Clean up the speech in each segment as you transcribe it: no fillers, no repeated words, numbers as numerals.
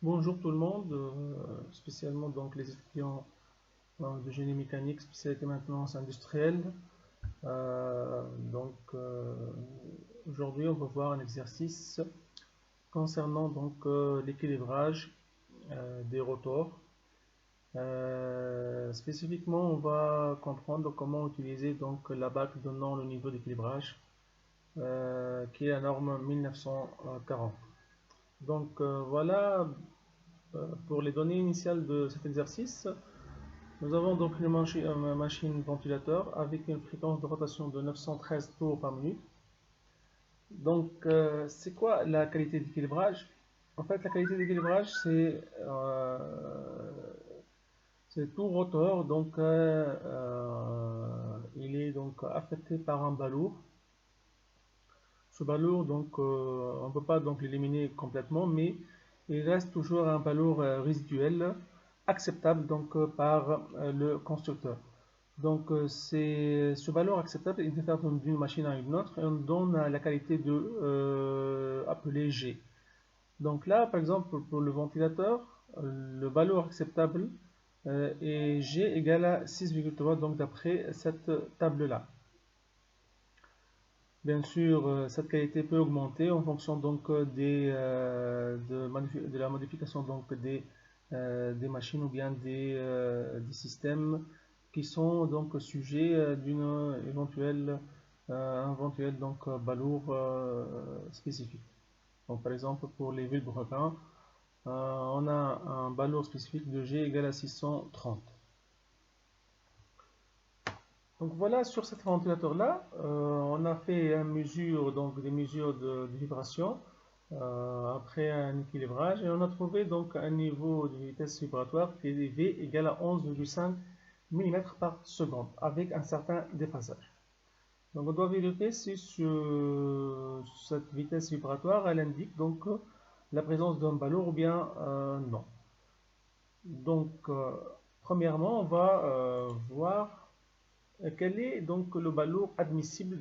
Bonjour tout le monde, spécialement donc les étudiants de génie mécanique, spécialité maintenance industrielle. Aujourd'hui on va voir un exercice concernant l'équilibrage des rotors. Spécifiquement on va comprendre comment utiliser donc la bac donnant le niveau d'équilibrage qui est la norme 1940. Voilà pour les données initiales de cet exercice. Nous avons donc une machine ventilateur avec une fréquence de rotation de 913 tours par minute. C'est quoi la qualité d'équilibrage? En fait, la qualité d'équilibrage, c'est tout rotor. Il est donc affecté par un balourd. Ce balourd, on ne peut pas donc l'éliminer complètement, mais il reste toujours un balourd résiduel acceptable par le constructeur. C'est ce balourd acceptable est différent d'une machine à une autre et on donne la qualité de appelée G. Donc là, par exemple, pour le ventilateur, le balourd acceptable est G égale à 6,3, donc d'après cette table-là. Bien sûr, cette qualité peut augmenter en fonction de la modification des machines ou bien des systèmes qui sont donc sujets d'une éventuelle un éventuel balourd spécifique. Donc, par exemple, pour les vilebrequins, on a un balourd spécifique de G égale à 630. Donc voilà, sur cet ventilateur-là, on a fait des mesures de vibration après un équilibrage et on a trouvé donc un niveau de vitesse vibratoire qui est V égal à 11,5 mm par seconde avec un certain déphasage. Donc on doit vérifier si cette vitesse vibratoire elle indique donc la présence d'un balourd ou bien non. Donc premièrement, on va voir quel est donc le balourd admissible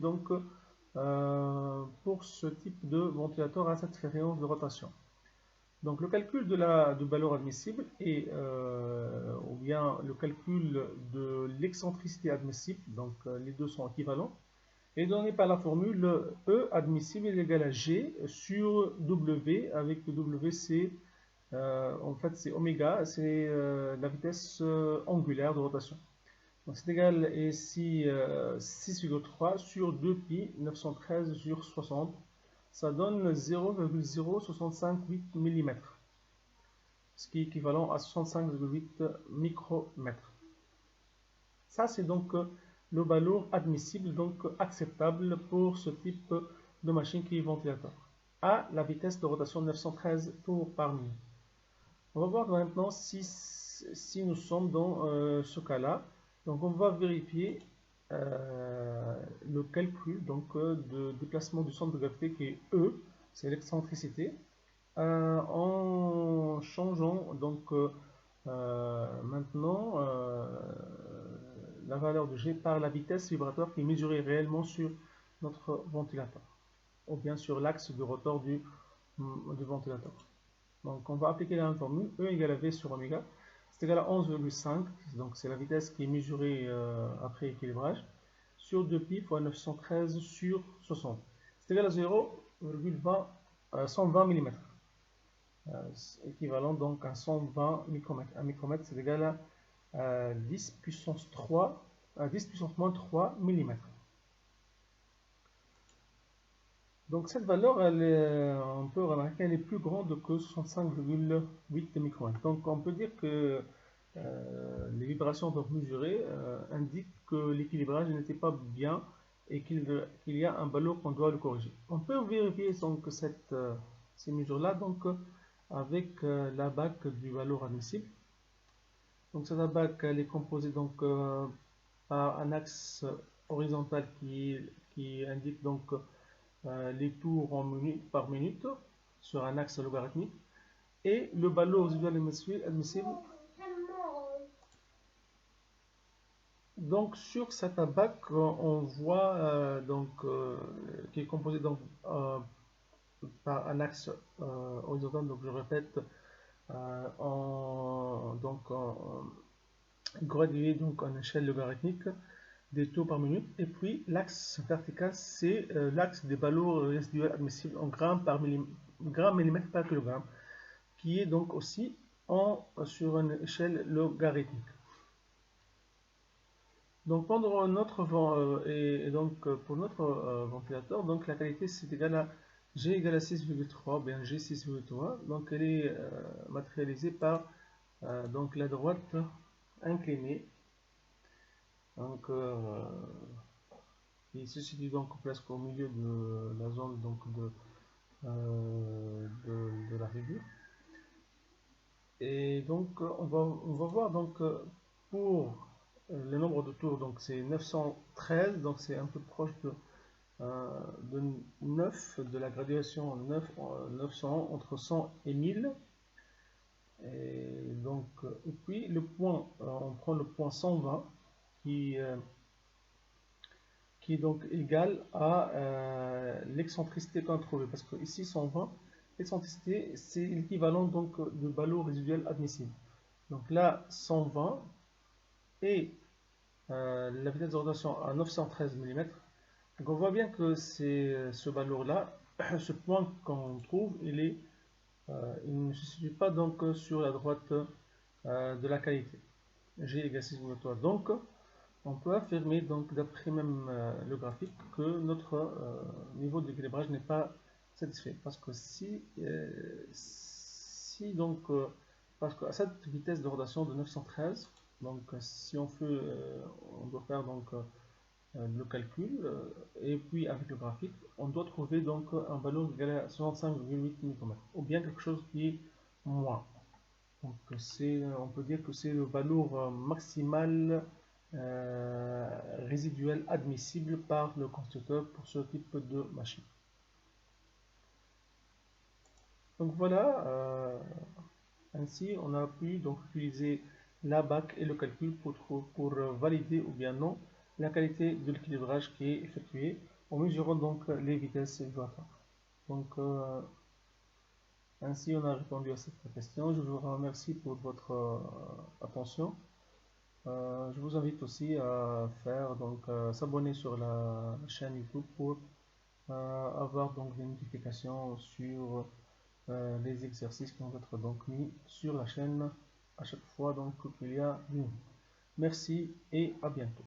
pour ce type de ventilateur à cette fréquence de rotation. Donc le calcul du balourd admissible ou bien le calcul de l'excentricité admissible, les deux sont équivalents, est donné par la formule E admissible est égal à G sur W, avec W c'est en fait c'est oméga, c'est la vitesse angulaire de rotation. Donc c'est égal ici 6,3 sur 2pi 913 sur 60. Ça donne 0,0658 mm, ce qui est équivalent à 65,8 micromètres. Ça c'est donc le balourd admissible, donc acceptable pour ce type de machine qui est ventilateur, à la vitesse de rotation de 913 tours par minute. On va voir maintenant si nous sommes dans ce cas-là. Donc on va vérifier le calcul de déplacement du centre de gravité qui est E, c'est l'excentricité, en changeant maintenant la valeur de G par la vitesse vibratoire qui est mesurée réellement sur notre ventilateur, ou bien sur l'axe de rotor du ventilateur. Donc on va appliquer la même formule, E égale à V sur oméga, c'est égal à 11,5, donc c'est la vitesse qui est mesurée après équilibrage, sur 2pi fois 913 sur 60. C'est égal à 120 mm. Équivalent donc à 120 micromètres. Un micromètre c'est égal à 10 puissance 3, à 10 puissance moins 3 mm. Donc cette valeur, on peut remarquer qu'elle est plus grande que 65,8 micromètres. Donc on peut dire que les vibrations donc mesurées indiquent que l'équilibrage n'était pas bien et qu'il y a un balourd qu'on doit le corriger. On peut vérifier donc ces mesures-là avec la bac du balourd admissible. Donc cette bac elle est composée par un axe horizontal qui indique les tours en minutes par minute sur un axe logarithmique et le balourd résiduel admissible. Donc sur cette bac on voit qui est composé par un axe horizontal, donc je répète en gradué donc en échelle logarithmique des taux par minute. Et puis l'axe vertical, c'est l'axe des valeurs résiduelles admissibles en grammes millimètre par kilogramme, qui est donc aussi sur une échelle logarithmique. Donc pour notre ventilateur, donc la qualité c'est égal à G égale à 6,3, bien G 6,3. Donc elle est matérialisée par donc la droite inclinée. Donc il se situe donc presque au milieu de la zone donc de la figure. Et donc on va voir donc pour le nombre de tours, donc c'est 913, donc c'est un peu proche de 9, de la graduation 900, entre 100 et 1000. Et donc, et puis le point, on prend le point 120 qui est donc égal à l'excentricité qu'on a trouvée, parce que ici 120, l'excentricité c'est l'équivalent donc de valeur résiduelle admissible. Donc là 120 et la vitesse de rotation à 913 mm. Donc on voit bien que c'est ce valeur-là, ce point qu'on trouve, il ne se situe pas donc sur la droite de la qualité. G égale 6,3. Donc on peut affirmer, donc d'après même le graphique, que notre niveau d'équilibrage n'est pas satisfait. Parce que parce qu'à cette vitesse de rotation de 913, donc si on doit faire donc le calcul, et puis avec le graphique, on doit trouver donc un valeur égal à 65,8 Nm, ou bien quelque chose qui est moins. Donc on peut dire que c'est le valeur maximale résiduelle admissible par le constructeur pour ce type de machine. Donc voilà, ainsi on a pu donc utiliser la BAC et le calcul pour valider ou bien non la qualité de l'équilibrage qui est effectué en mesurant donc les vitesses vibratoires. Donc ainsi on a répondu à cette question. Je vous remercie pour votre attention. Je vous invite aussi à s'abonner sur la chaîne YouTube pour avoir donc des notifications sur les exercices qui vont être donc mis sur la chaîne à chaque fois donc qu'il y a une. Merci et à bientôt.